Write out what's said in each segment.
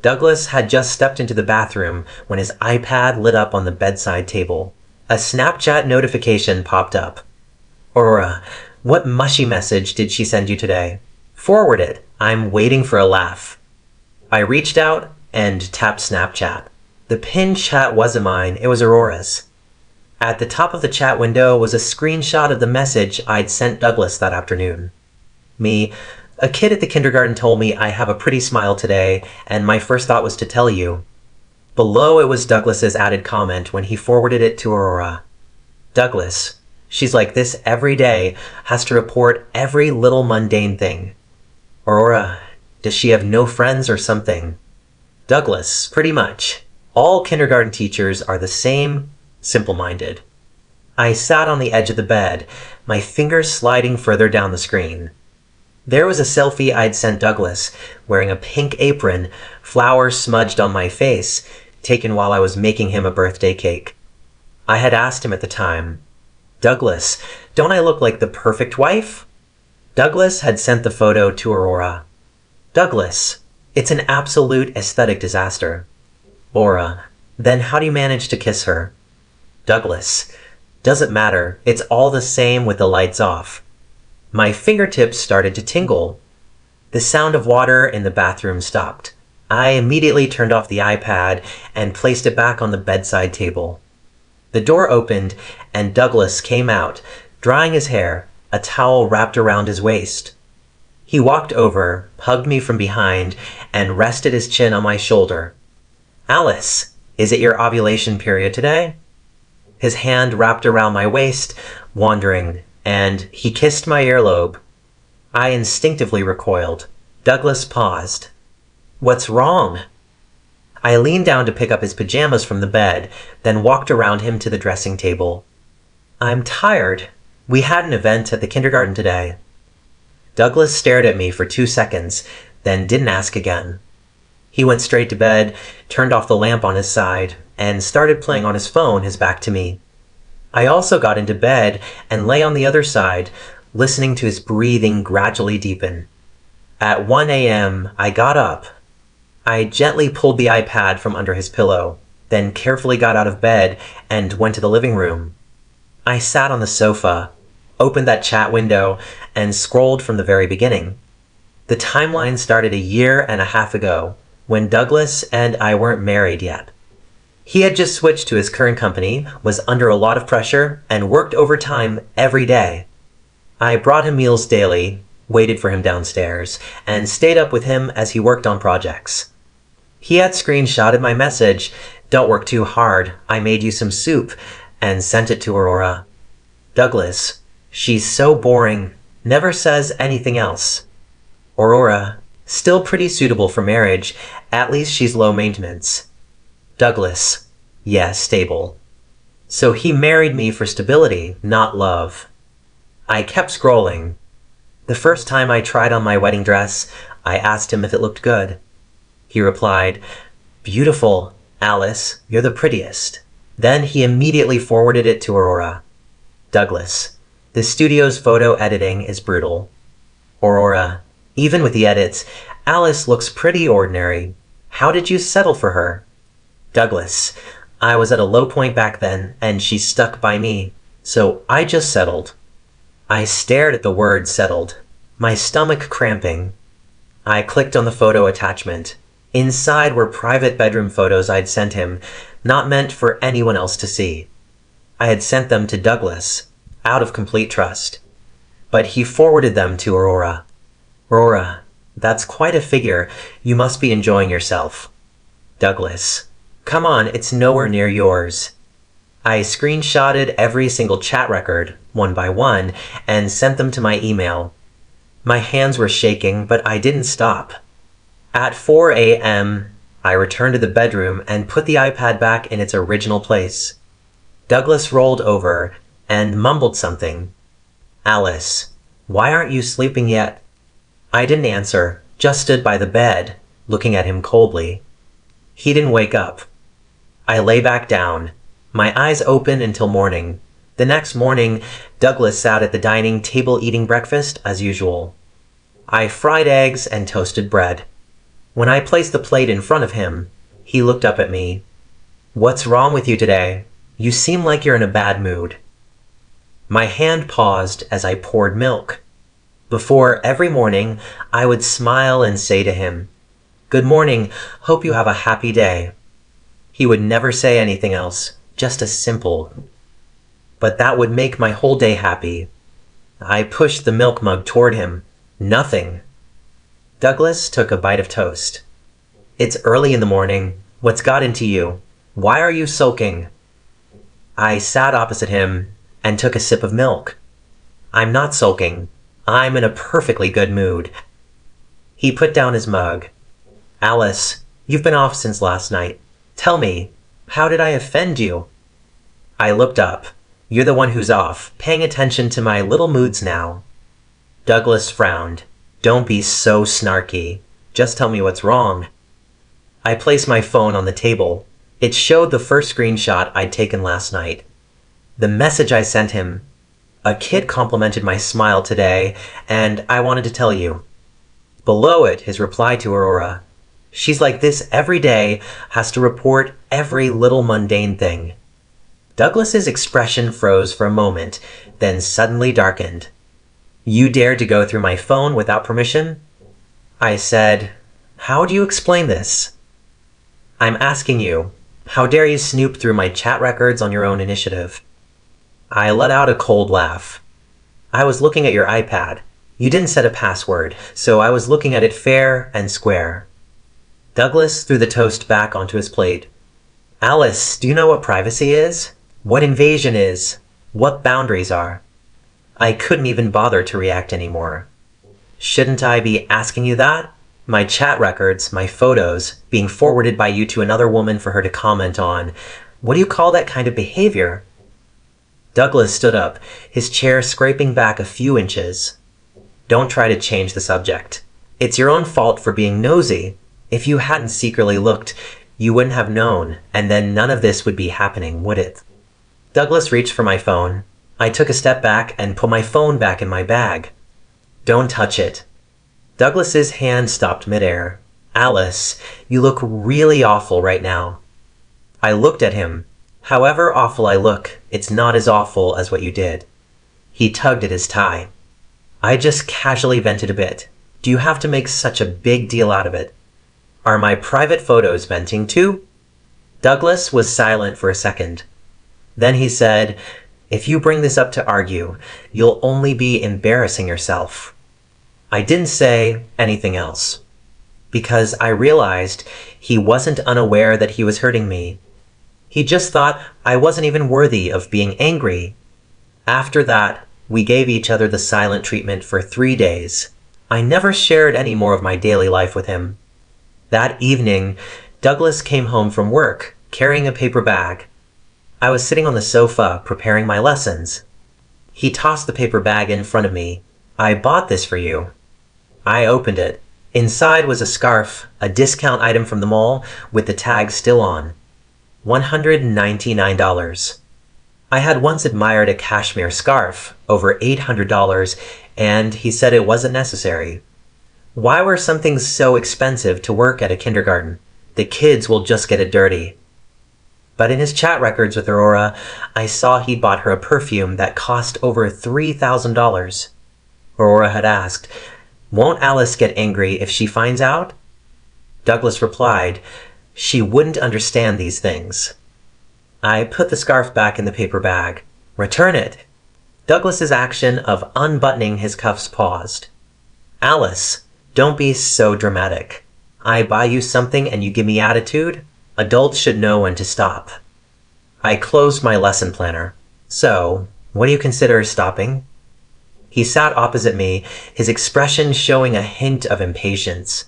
Douglas had just stepped into the bathroom when his iPad lit up on the bedside table. A Snapchat notification popped up. Aurora, what mushy message did she send you today? Forward it. I'm waiting for a laugh. I reached out and tapped Snapchat. The pinned chat wasn't mine, it was Aurora's. At the top of the chat window was a screenshot of the message I'd sent Douglas that afternoon. Me, a kid at the kindergarten told me I have a pretty smile today, and my first thought was to tell you. Below it was Douglas's added comment when he forwarded it to Aurora. Douglas, she's like this every day, has to report every little mundane thing. Aurora, does she have no friends or something? Douglas, pretty much. All kindergarten teachers are the same, simple-minded. I sat on the edge of the bed, my fingers sliding further down the screen. There was a selfie I'd sent Douglas, wearing a pink apron, flowers smudged on my face, taken while I was making him a birthday cake. I had asked him at the time, Douglas, don't I look like the perfect wife? Douglas had sent the photo to Aurora. Douglas, it's an absolute aesthetic disaster. Aurora, then how do you manage to kiss her? Douglas, doesn't matter, it's all the same with the lights off. My fingertips started to tingle. The sound of water in the bathroom stopped. I immediately turned off the iPad and placed it back on the bedside table. The door opened and Douglas came out, drying his hair, a towel wrapped around his waist. He walked over, hugged me from behind, and rested his chin on my shoulder. Alice, is it your ovulation period today? His hand wrapped around my waist, wandering, and he kissed my earlobe. I instinctively recoiled. Douglas paused. What's wrong? I leaned down to pick up his pajamas from the bed, then walked around him to the dressing table. I'm tired. We had an event at the kindergarten today. Douglas stared at me for 2 seconds, then didn't ask again. He went straight to bed, turned off the lamp on his side, and started playing on his phone, his back to me. I also got into bed and lay on the other side, listening to his breathing gradually deepen. At 1 a.m., I got up. I gently pulled the iPad from under his pillow, then carefully got out of bed and went to the living room. I sat on the sofa, opened that chat window, and scrolled from the very beginning. The timeline started 1.5 years ago, when Douglas and I weren't married yet. He had just switched to his current company, was under a lot of pressure, and worked overtime every day. I brought him meals daily, waited for him downstairs, and stayed up with him as he worked on projects. He had screenshotted my message, "Don't work too hard, I made you some soup," and sent it to Aurora. Douglas, she's so boring, never says anything else. Aurora, still pretty suitable for marriage, at least she's low maintenance. Douglas, yeah, stable. So he married me for stability, not love. I kept scrolling. The first time I tried on my wedding dress, I asked him if it looked good. He replied, "Beautiful, Alice, you're the prettiest." Then he immediately forwarded it to Aurora. Douglas, the studio's photo editing is brutal. Aurora, even with the edits, Alice looks pretty ordinary. How did you settle for her? Douglas, I was at a low point back then, and she stuck by me, so I just settled. I stared at the word settled, my stomach cramping. I clicked on the photo attachment. Inside were private bedroom photos I'd sent him, not meant for anyone else to see. I had sent them to Douglas, out of complete trust. But he forwarded them to Aurora. Aurora, that's quite a figure. You must be enjoying yourself. Douglas, come on, it's nowhere near yours. I screenshotted every single chat record, one by one, and sent them to my email. My hands were shaking, but I didn't stop. At 4 a.m., I returned to the bedroom and put the iPad back in its original place. Douglas rolled over and mumbled something. Alice, why aren't you sleeping yet? I didn't answer, just stood by the bed, looking at him coldly. He didn't wake up. I lay back down, my eyes open until morning. The next morning, Douglas sat at the dining table eating breakfast as usual. I fried eggs and toasted bread. When I placed the plate in front of him, he looked up at me. "What's wrong with you today? You seem like you're in a bad mood." My hand paused as I poured milk. Before every morning, I would smile and say to him, "Good morning, hope you have a happy day." He would never say anything else, just a simple. But that would make my whole day happy. I pushed the milk mug toward him. Nothing. Douglas took a bite of toast. "It's early in the morning. What's got into you? Why are you sulking?" I sat opposite him and took a sip of milk. "I'm not sulking. I'm in a perfectly good mood." He put down his mug. "Alice, you've been off since last night. Tell me, how did I offend you?" I looked up. "You're the one who's off, paying attention to my little moods now." Douglas frowned. "Don't be so snarky. Just tell me what's wrong." I placed my phone on the table. It showed the first screenshot I'd taken last night. The message I sent him. "A kid complimented my smile today, and I wanted to tell you." Below it, his reply to Aurora. "She's like this every day, has to report every little mundane thing." Douglas's expression froze for a moment, then suddenly darkened. "You dared to go through my phone without permission?" I said, "How do you explain this?" "I'm asking you, how dare you snoop through my chat records on your own initiative?" I let out a cold laugh. "I was looking at your iPad. You didn't set a password, so I was looking at it fair and square." Douglas threw the toast back onto his plate. "Alice, do you know what privacy is? What invasion is? What boundaries are?" I couldn't even bother to react anymore. "Shouldn't I be asking you that? My chat records, my photos, being forwarded by you to another woman for her to comment on. What do you call that kind of behavior?" Douglas stood up, his chair scraping back a few inches. "Don't try to change the subject. It's your own fault for being nosy. If you hadn't secretly looked, you wouldn't have known, and then none of this would be happening, would it?" Douglas reached for my phone. I took a step back and put my phone back in my bag. "Don't touch it." Douglas's hand stopped midair. "Alice, you look really awful right now." I looked at him. "However awful I look, it's not as awful as what you did." He tugged at his tie. I just casually vented a bit. "Do you have to make such a big deal out of it? Are my private photos venting too?" Douglas was silent for a second. Then he said, "If you bring this up to argue, you'll only be embarrassing yourself." I didn't say anything else, because I realized he wasn't unaware that he was hurting me. He just thought I wasn't even worthy of being angry. After that, we gave each other the silent treatment for 3 days. I never shared any more of my daily life with him. That evening, Douglas came home from work, carrying a paper bag. I was sitting on the sofa, preparing my lessons. He tossed the paper bag in front of me. "I bought this for you." I opened it. Inside was a scarf, a discount item from the mall, with the tag still on. $199. I had once admired a cashmere scarf, over $800, and he said it wasn't necessary. Why were some things so expensive to work at a kindergarten? The kids will just get it dirty. But in his chat records with Aurora, I saw he'd bought her a perfume that cost over $3,000. Aurora had asked, "Won't Alice get angry if she finds out?" Douglas replied, "She wouldn't understand these things." I put the scarf back in the paper bag. "Return it." Douglas's action of unbuttoning his cuffs paused. "Alice, don't be so dramatic. I buy you something and you give me attitude? Adults should know when to stop." I closed my lesson planner. "So, what do you consider stopping?" He sat opposite me, his expression showing a hint of impatience.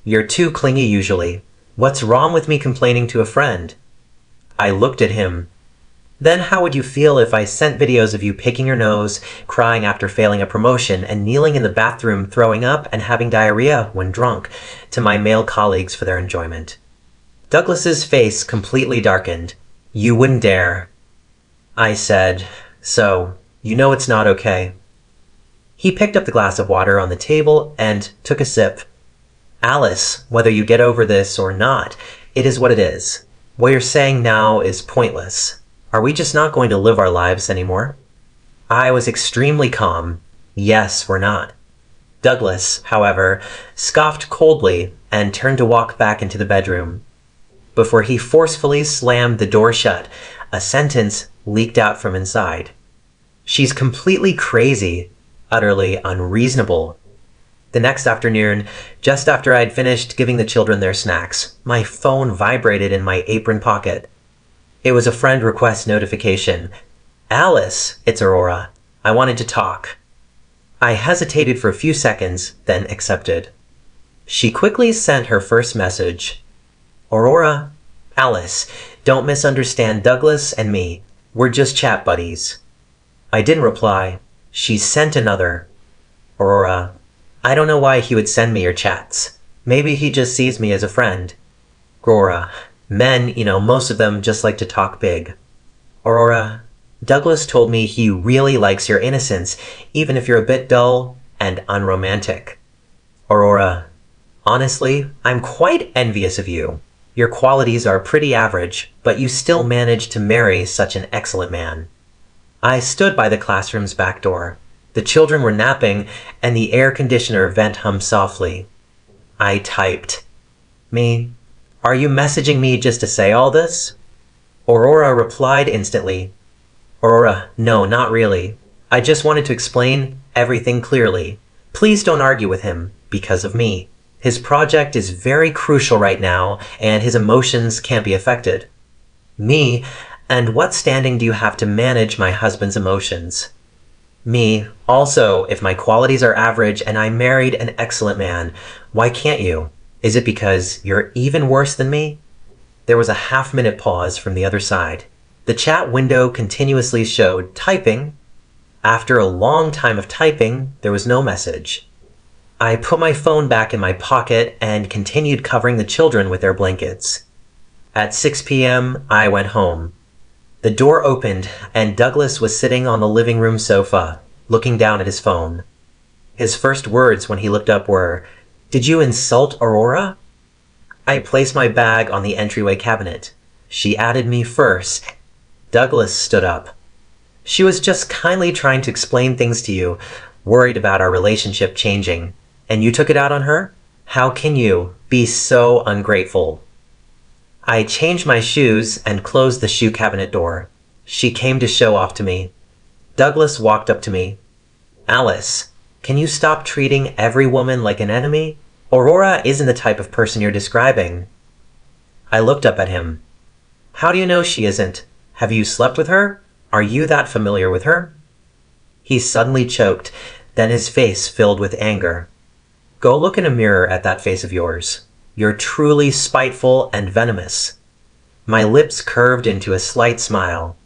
"You're too clingy usually. What's wrong with me complaining to a friend?" I looked at him. "Then how would you feel if I sent videos of you picking your nose, crying after failing a promotion, and kneeling in the bathroom throwing up and having diarrhea when drunk to my male colleagues for their enjoyment?" Douglas's face completely darkened. "You wouldn't dare." I said, "So, you know it's not okay." He picked up the glass of water on the table and took a sip. Alice, whether you get over this or not, it is what it is. What you're saying now is pointless. Are we just not going to live our lives anymore? I was extremely calm. Yes, we're not. Douglas, however, scoffed coldly and turned to walk back into the bedroom. Before he forcefully slammed the door shut, a sentence leaked out from inside. She's completely crazy, utterly unreasonable. The next afternoon, just after I'd finished giving the children their snacks, my phone vibrated in my apron pocket. It was a friend request notification. Alice, it's Aurora. I wanted to talk. I hesitated for a few seconds, then accepted. She quickly sent her first message. Aurora, Alice, don't misunderstand Douglas and me. We're just chat buddies. I didn't reply. She sent another. Aurora, I don't know why he would send me your chats. Maybe he just sees me as a friend. Aurora, men, most of them just like to talk big. Aurora, Douglas told me he really likes your innocence, even if you're a bit dull and unromantic. Aurora, honestly, I'm quite envious of you. Your qualities are pretty average, but you still managed to marry such an excellent man. I stood by the classroom's back door. The children were napping, and the air conditioner vent hummed softly. I typed. Me, are you messaging me just to say all this? Aurora replied instantly. Aurora, no, not really. I just wanted to explain everything clearly. Please don't argue with him, because of me. His project is very crucial right now, and his emotions can't be affected. Me, and what standing do you have to manage my husband's emotions? Me, also, if my qualities are average and I married an excellent man, why can't you? Is it because you're even worse than me? There was a half-minute pause from the other side. The chat window continuously showed typing. After a long time of typing, there was no message. I put my phone back in my pocket and continued covering the children with their blankets. At 6 p.m., I went home. The door opened, and Douglas was sitting on the living room sofa, looking down at his phone. His first words when he looked up were, "Did you insult Aurora?" I placed my bag on the entryway cabinet. She added me first. Douglas stood up. She was just kindly trying to explain things to you, worried about our relationship changing. And you took it out on her? How can you be so ungrateful? I changed my shoes and closed the shoe cabinet door. She came to show off to me. Douglas walked up to me. Alice, can you stop treating every woman like an enemy? Aurora isn't the type of person you're describing. I looked up at him. How do you know she isn't? Have you slept with her? Are you that familiar with her? He suddenly choked, then his face filled with anger. Go look in a mirror at that face of yours. You're truly spiteful and venomous. My lips curved into a slight smile.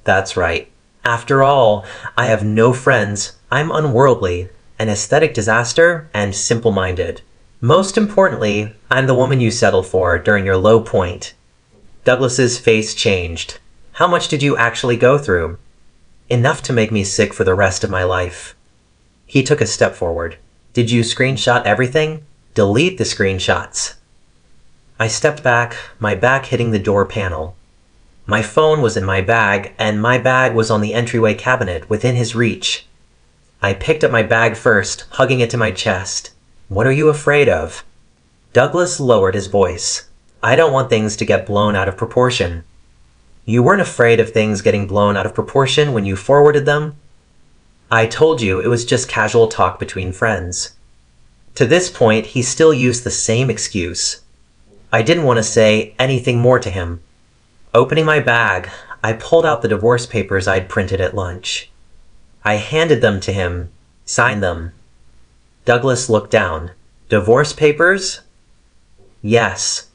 That's right. After all, I have no friends. I'm unworldly, an aesthetic disaster, and simple-minded. Most importantly, I'm the woman you settled for during your low point. Douglas's face changed. How much did you actually go through? Enough to make me sick for the rest of my life. He took a step forward. Did you screenshot everything? Delete the screenshots. I stepped back, my back hitting the door panel. My phone was in my bag, and my bag was on the entryway cabinet within his reach. I picked up my bag first, hugging it to my chest. What are you afraid of? Douglas lowered his voice. I don't want things to get blown out of proportion. You weren't afraid of things getting blown out of proportion when you forwarded them? I told you it was just casual talk between friends. To this point, he still used the same excuse. I didn't want to say anything more to him. Opening my bag, I pulled out the divorce papers I'd printed at lunch. I handed them to him, signed them. Douglas looked down. Divorce papers? Yes.